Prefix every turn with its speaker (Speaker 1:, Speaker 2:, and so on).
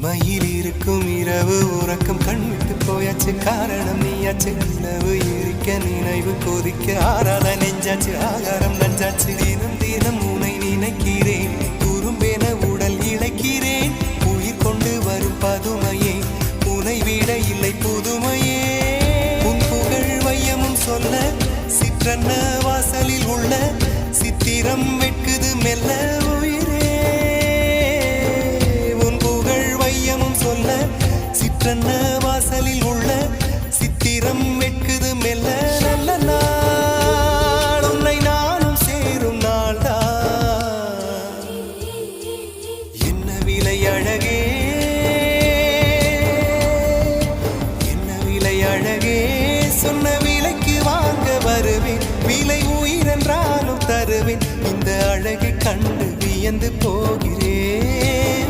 Speaker 1: இமையில் இருக்கும் இரவு உறக்கம் கண்விட்டு போயாச்சு காரணம் நீயாச்சு நிலவு எரிக்க நினைவு கொதிக்க ஆறாத நெஞ்சாச்சு ஆகாரம் நஞ்சாச்சு தினம் தினம் உனை நினைக்கிறேன் குறும்பென உடல் இழைக்கிறேன் உயிர் கொண்டு வரும் பதுமையே உனை விட இல்லை புதுமையே உன் புகழ் வையமும் சொல்ல சிற்றன்ன வாசலில் உள்ள சித்திரம் வெட்குது மெல்ல உயிரே உன் புகழ் வையமும் சொல்ல சிற்றன்ன வாசலில் உள்ள சித்திரம் வெட்குது மெல்ல நல்ல நாள் உன்னை நானும் சேரும் நாள்தான் என்ன விலை அழகே என்ன விலை அழகே சொன்ன விலைக்கு வாங்க வருவேன் விலை உயிரென்றாலும் தருவேன் இந்த அழகை கண்டு வியந்து போகிறேன்